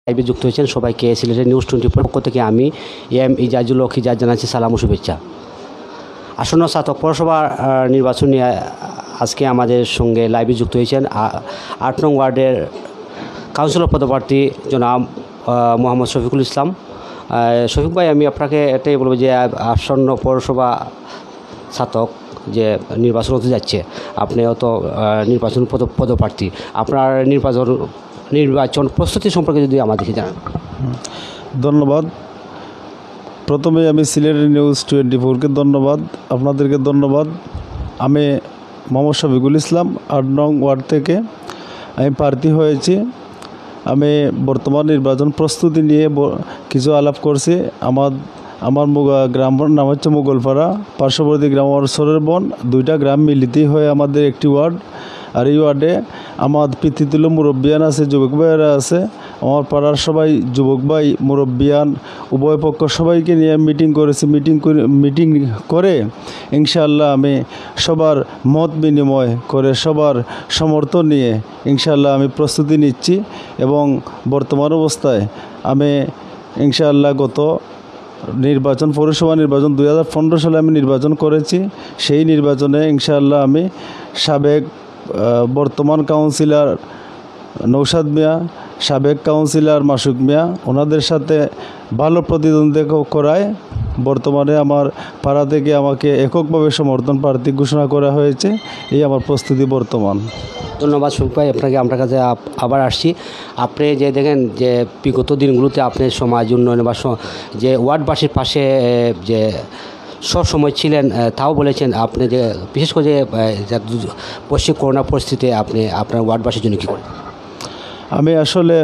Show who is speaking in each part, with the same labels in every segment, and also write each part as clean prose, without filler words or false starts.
Speaker 1: লাইভে যুক্ত হয়েছেন সবাইকে সিলেটের নিউজ 24 পক্ষ থেকে আমি ইজাজুল হক ইজাজ জানাচ্ছি সালাম ও শুভেচ্ছা। আসন্ন স্নাতক পৌরসভা নির্বাচন নিয়ে আজকে আমাদের সঙ্গে লাইভে যুক্ত হয়েছেন 8 নং ওয়ার্ডের কাউন্সিলর পদপ্রার্থী জনাব মোহাম্মদ শফিকুল ইসলাম। শফিক ভাই, আমি আপনাকে এটাই বলবো যে আসন্ন পৌরসভা স্নাতক যে নির্বাচন হতে যাচ্ছে, আপনিও তো নির্বাচন পদপ্রার্থী, আপনার নির্বাচন প্রস্তুতি সম্পর্কে যদি আমাদেরকে জানান।
Speaker 2: ধন্যবাদ। প্রথমে আমি সিলেট নিউজ 24-কে ধন্যবাদ, আপনাদেরকে ধন্যবাদ। আমি মোহাম্মদ শফিকুল ইসলাম 8 নং ওয়ার্ড থেকে আমি প্রার্থী হয়েছি। আমি বর্তমান নির্বাচন প্রস্তুতি নিয়ে কিছু আলাপ করছি। আমার গ্রামের নাম হচ্ছে মুগলপাড়া, পার্শ্ববর্তী গ্রাম সরের বন, 2টা গ্রাম মিলিতই হয়ে আমাদের একটি ওয়ার্ড। আর এই ওয়ার্ডে আমার পিতৃতুল্য মুরব্বিয়ান আছে, যুবক ভাইয়েরা আছে। আমার পাড়ার সবাই যুবক ভাই, মুরব্বিয়ান উভয় পক্ষ সবাইকে নিয়ে মিটিং করেছি। মিটিং করে ইনশাআল্লাহ আমি সবার মত বিনিময় করে সবার সমর্থন নিয়ে ইনশাআল্লাহ আমি প্রস্তুতি নিচ্ছি। এবং বর্তমান অবস্থায় আমি ইনশাআল্লাহ গত নির্বাচন পৌরসভা নির্বাচন 2015 সালে আমি নির্বাচন করেছি। সেই নির্বাচনে ইনশাআল্লাহ আমি সাবেক বর্তমান কাউন্সিলর নৌসাদ মিয়া, সাবেক কাউন্সিলর মাসুক মিয়া, ওনাদের সাথে ভালো প্রতিদ্বন্দ্বিতা করায় বর্তমানে আমার পাড়া থেকে আমাকে এককভাবে সমর্থন প্রার্থী ঘোষণা করা হয়েছে। এই আমার প্রস্তুতি বর্তমান।
Speaker 1: ধন্যবাদ শফিক ভাই, আপনাকে আপনার কাছে আবার আসছি। আপনি যে দেখেন যে বিগত দিনগুলোতে আপনি সমাজ উন্নয়ন বা যে ওয়ার্ডবাসীর পাশে যে সব সময় ছিলেন, তাও বলেছেন আপনি যে বিশেষ করে যে পশ্চিম করোনা পরিস্থিতিতে আপনি আপনার ওয়ার্ডবাসীর জন্য কী করেন?
Speaker 2: আমি আসলে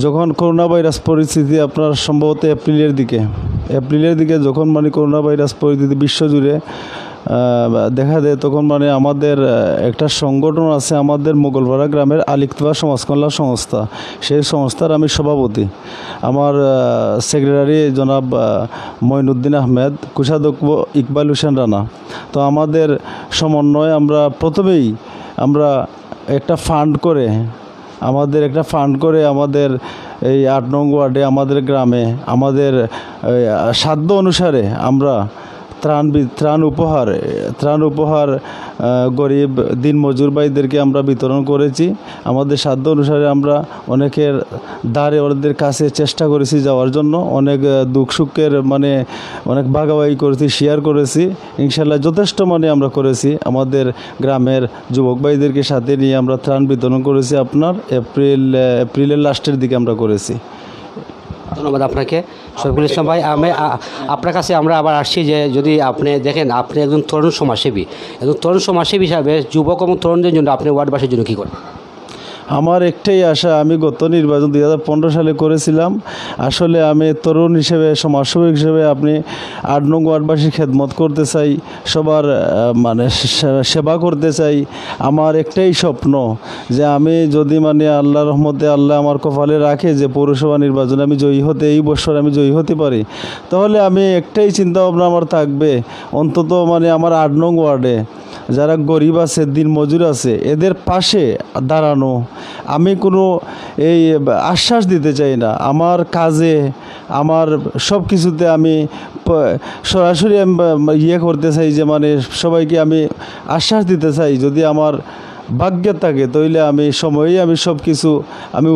Speaker 2: যখন করোনা ভাইরাস পরিস্থিতি আপনার সম্ভবত এপ্রিলের দিকে যখন করোনা ভাইরাস পরিস্থিতি বিশ্বজুড়ে দেখা দেয়, তখন আমাদের একটা সংগঠন আছে আমাদের মোগলপাড়া গ্রামের আলিকতবা সমাজ কল্যাণ সংস্থা। সেই সংস্থার আমি সভাপতি। আমার সেক্রেটারি জনাব মঈনুদ্দিন আহমেদ, কোষাধ্যক্ষ ইকবাল হোসেন রানা। তো আমাদের সমন্বয়ে আমরা প্রথমেই একটা ফান্ড করে আমাদের এই 8 নং ওয়ার্ডে আমাদের গ্রামে আমাদের সাধ্য অনুসারে আমরা ত্রাণ উপহার গরিব দিনমজুর ভাইদেরকে আমরা বিতরণ করেছি। আমাদের সাধ্য অনুসারে আমরা অনেকের দ্বারে ওদের কাছে চেষ্টা করেছি যাওয়ার জন্য। অনেক দুঃখ সুখের অনেক ভাগাভাগি করেছি, শেয়ার করেছি। ইনশাল্লাহ যথেষ্ট আমরা করেছি। আমাদের গ্রামের যুবক ভাইদেরকে সাথে নিয়ে আমরা ত্রাণ বিতরণ করেছি। আপনার এপ্রিলের লাস্টের দিকে আমরা করেছি।
Speaker 1: ধন্যবাদ আপনাকে শফিকুল ইসলাম ভাই। আপনার কাছে আমরা আবার আসছি যে যদি আপনি দেখেন আপনি একজন তরুণ সমাজসেবী হিসাবে যুবক এবং তরুণদের জন্য আপনি ওয়ার্ডবাসীর জন্য কী করেন?
Speaker 2: আমার একটাই আশা, আমি গত নির্বাচন 2015 সালে করেছিলাম। আসলে আমি তরুণ হিসেবে, সমাজসেবক হিসেবে আপনি 8 নং ওয়ার্ডবাসীর খেদমত করতে চাই, সবার সেবা করতে চাই। আমার একটাই স্বপ্ন যে আমি যদি আল্লাহ রহমতে আল্লাহ আমার কপালে রাখে যে পৌরসভা নির্বাচনে আমি এই বছর আমি জয়ী হতে পারি, তাহলে আমি একটাই চিন্তাভাবনা আমার থাকবে, অন্তত আমার 8 নং ওয়ার্ডে যারা গরিব আছে, দিনমজুর আছে, এদের পাশে দাঁড়ানো। আমি কোনো এই আশ্বাস দিতে চাই না, আমার কাজে আমার সব কিছুতে আমি সরাসরি করতে চাই যে সবাইকে আমি আশ্বাস দিতে চাই, যদি আমার ভাগ্যে থাকে তাহলে আমি সব কিছু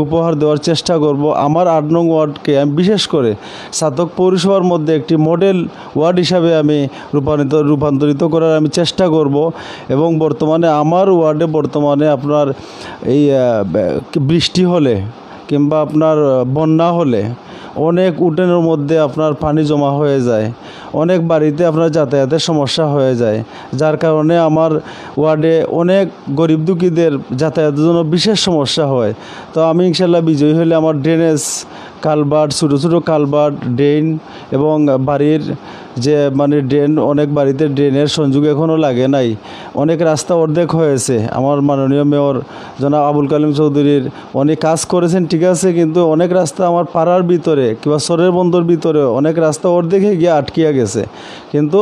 Speaker 2: উপহার দেওয়ার চেষ্টা করব। আমার 8 নং ওয়ার্ডকে আমি বিশেষ করে স্নাতক পৌরসভার মধ্যে একটি মডেল ওয়ার্ড হিসাবে আমি রূপান্তরিত করার আমি চেষ্টা করব। এবং বর্তমানে আমার ওয়ার্ডে আপনার এই বৃষ্টি হলে কিংবা আপনার বন্যা হলে অনেক উঠোনের মধ্যে আপনার পানি জমা হয়ে যায়, অনেক বাড়িতে আপনার যাতায়াতের সমস্যা হয়ে যায়, যার কারণে আমার ওয়ার্ডে অনেক গরিব দুঃখীদের যাতায়াতের জন্য বিশেষ সমস্যা হয়। তো আমি ইনশাল্লাহ বিজয়ী হলে আমার ড্রেনেজ কালভার্ট, ছোটো ছোটো কালভার্ট, ড্রেন এবং বাড়ির যে ড্রেন, অনেক বাড়িতে ড্রেনের সংযোগ এখনও লাগে নাই, অনেক রাস্তা অর্ধেক হয়েছে। আমার মাননীয় মেয়র জনাব আবুল কালাম চৌধুরীর অনেক কাজ করেছেন, ঠিক আছে, কিন্তু অনেক রাস্তা আমার পাড়ার ভিতরে কিংবা সরের বন্দর ভিতরে অনেক রাস্তা অর্ধেকে গিয়ে আটকিয়া গেছে। কিন্তু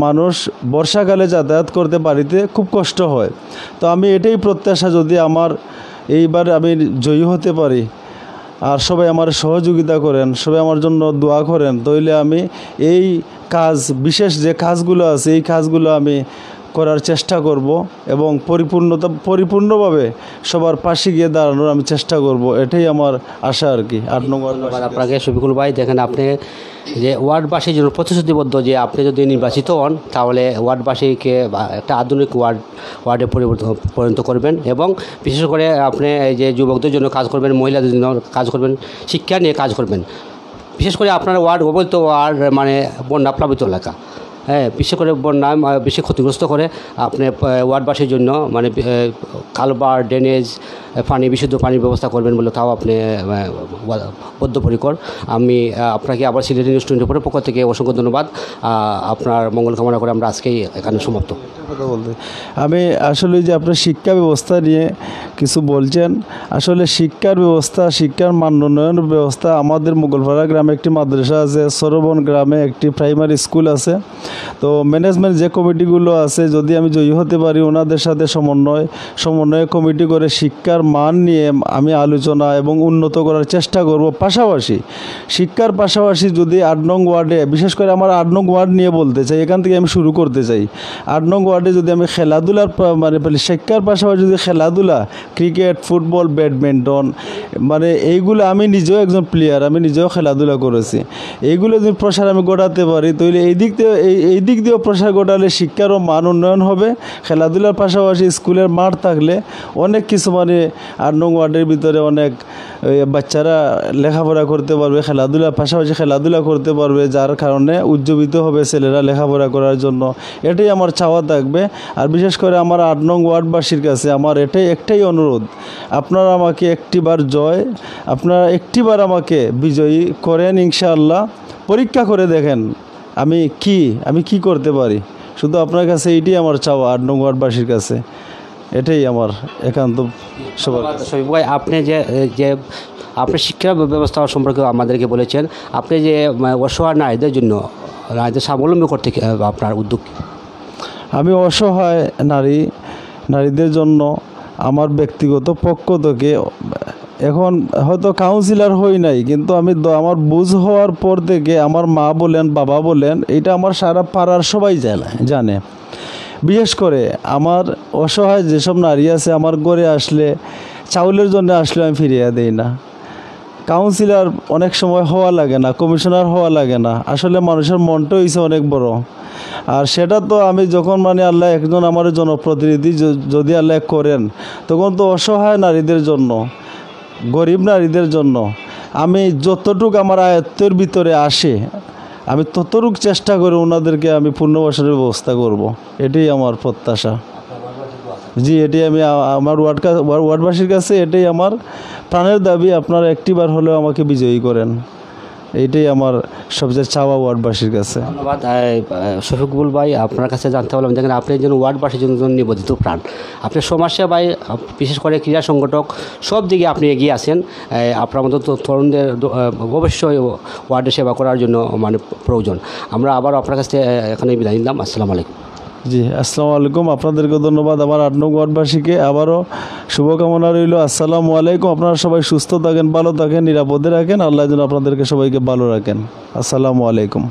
Speaker 2: মানুষ বর্ষাকালে যাতায়াত করতে বাড়িতে খুব কষ্ট হয়। তো আমি এটাই প্রত্যাশা, যদি আমার এইবার আমি জয়ী হতে পারি আর সবাই আমার সহযোগিতা করেন, সবাই আমার জন্য দোয়া করেন, তাইলে আমি এই কাজ, বিশেষ যে কাজগুলো আছে এই কাজগুলো আমি করার চেষ্টা করব এবং পরিপূর্ণভাবে সবার পাশে গিয়ে দাঁড়ানোর আমি চেষ্টা করব, এটাই আমার আশা আর কি। 8 নং ওয়ার্ড
Speaker 1: ধন্যবাদ আপনাকে শফিকুল ভাই। দেখেন আপনি যে ওয়ার্ডবাসীর জন্য প্রতিশ্রুতিবদ্ধ যে আপনি যদি নির্বাচিত হন তাহলে ওয়ার্ডবাসীকে একটা আধুনিক ওয়ার্ডে পরিণত করবেন এবং বিশেষ করে আপনি এই যে যুবকদের জন্য কাজ করবেন, মহিলাদের জন্য কাজ করবেন, শিক্ষা নিয়ে কাজ করবেন। বিশেষ করে আপনার ওয়ার্ড অবৈধ ওয়ার্ড মানে বন্যা প্লাবিত এলাকা, হ্যাঁ, বিশেষ করে বন্যা বেশি ক্ষতিগ্রস্ত করে আপনি ওয়ার্ডবাসীর জন্য মানে কালবার, ড্রেনেজ, বিশুদ্ধ পানির ব্যবস্থা করবেন বলে তাও আপনি বদ্ধপরিকর। আমি আপনাকে আবার সিলেট নিউজ 24 পক্ষ থেকে অসংখ্য ধন্যবাদ। আপনার মঙ্গল কামনা করে আমরা আজকেই এখানে সমাপ্ত।
Speaker 2: কথা বলতে আমি আসলে যে আপনার শিক্ষা ব্যবস্থা নিয়ে কিছু বলছেন, আসলে শিক্ষার ব্যবস্থা, শিক্ষার মান উন্নয়নের ব্যবস্থা আমাদের মোগলপাড়া গ্রামে একটি মাদ্রাসা আছে, সরবন গ্রামে একটি প্রাইমারি স্কুল আছে। তো ম্যানেজমেন্ট যে কমিটিগুলো আছে, যদি আমি জয়ী হতে পারি ওনাদের সাথে সমন্বয় কমিটি করে শিক্ষার মান নিয়ে আমি আলোচনা এবং উন্নত করার চেষ্টা করব। পাশাপাশি শিক্ষার পাশাপাশি যদি 8 নং ওয়ার্ডে, বিশেষ করে আমার 8 নং ওয়ার্ড নিয়ে বলতে চাই, এখান থেকে আমি শুরু করতে চাই। 8 নং ওয়ার্ডে যদি আমি খেলাধুলার মানে শিক্ষার পাশাপাশি যদি খেলাধুলা, ক্রিকেট, ফুটবল, ব্যাডমিন্টন, মানে এইগুলো আমি নিজেও একজন প্লেয়ার, আমি নিজেও খেলাধুলা করেছি, এইগুলো যদি প্রসার আমি ঘটাতে পারি তাহলে এই দিক দিয়েও প্রসার ঘটালে শিক্ষারও মান উন্নয়ন হবে। খেলাধুলার পাশাপাশি স্কুলের মাঠ থাকলে অনেক কিছু মানে 8 নং ওয়ার্ডের ভিতরে অনেক বাচ্চারা লেখাপড়া করতে পারবে, খেলাধুলার পাশাপাশি খেলাধুলা করতে পারবে, যার কারণে উজ্জীবিত হবে ছেলেরা লেখাপড়া করার জন্য। এটাই আমার চাওয়া থাকবে। আর বিশেষ করে আমার 8 নং ওয়ার্ডবাসীর কাছে আমার একটাই অনুরোধ, আপনারা আমাকে আপনারা একটিবার আমাকে বিজয়ী করেন, ইনশাআল্লাহ পরীক্ষা করে দেখেন আমি কি করতে পারি। শুধু আপনার কাছে এইটাই আমার চাওয়া, 8 নং ওয়ার্ডবাসীর কাছে এটাই আমার একান্ত সবার।
Speaker 1: শফিক ভাই, আপনি যে আপনি শিক্ষা ব্যবস্থা সম্পর্কে আমাদেরকে বলেছেন, আপনি যে অসহায় নারীদের জন্য, নারীদের স্বাবলম্বী করতে আপনার উদ্যোগ?
Speaker 2: আমি অসহায় নারীদের জন্য আমার ব্যক্তিগত পক্ষ থেকে, এখন হয়তো কাউন্সিলর হই নাই, কিন্তু আমি আমার বুঝ হওয়ার পর থেকে আমার মা বলেন, বাবা বলেন, এটা আমার সারা পাড়ার সবাই জানে। বিশেষ করে আমার অসহায় যেসব নারী আছে আমার ঘরে আসলে, চাউলের জন্য আসলে আমি ফিরিয়ে দেই না। কাউন্সিলর অনেক সময় হওয়া লাগে না, কমিশনার হওয়া লাগে না, আসলে মানুষের মনটা হয়েছে অনেক বড়। আর সেটা তো আমি যখন মানে আল্লাহ একজন আমার জনপ্রতিনিধি যদি আল্লাহ করেন, তখন তো অসহায় নারীদের জন্য, গরিব নারীদের জন্য আমি যতটুকু আমার আয়ত্তের ভিতরে আসে আমি ততটুকু চেষ্টা করে ওনাদেরকে আমি পুনর্বাসনের ব্যবস্থা করব। এটাই আমার প্রত্যাশা। জি, এটাই আমি আমার ওয়ার্ডবাসীর কাছে এটাই আমার প্রাণের দাবি, আপনারা একটিবার হলেও আমাকে বিজয়ী করেন, এইটাই আমার সবচেয়ে চাওয়া ওয়ার্ডবাসীর কাছে।
Speaker 1: ধন্যবাদ শফিকুল ভাই। আপনার কাছে জানতে পারলাম, দেখেন আপনি একজন ওয়ার্ডবাসীর জন্য নিবেদিত প্রাণ, আপনি সমাজসেবায়, বিশেষ করে ক্রীড়া সংগঠক, সব দিকে আপনি এগিয়ে আছেন। আপনার মতো তরুণদের অবশ্যই ওয়ার্ডে সেবা করার জন্য মানে প্রয়োজন। আমরা আবার আপনার কাছে এখানে বিদায় নিলাম। আসসালামু আলাইকুম।
Speaker 2: জি, আসসালামু আলাইকুম। আপনাদেরকে ধন্যবাদ। আমার 8 নং ওয়ার্ডবাসীকে আবারও শুভকামনা রইল। আসসালামু আলাইকুম। আপনারা সবাই সুস্থ থাকেন, ভালো থাকেন, নিরাপদে রাখেন। আল্লাহ যেন আপনাদেরকে সবাইকে ভালো রাখেন। আসসালামু আলাইকুম।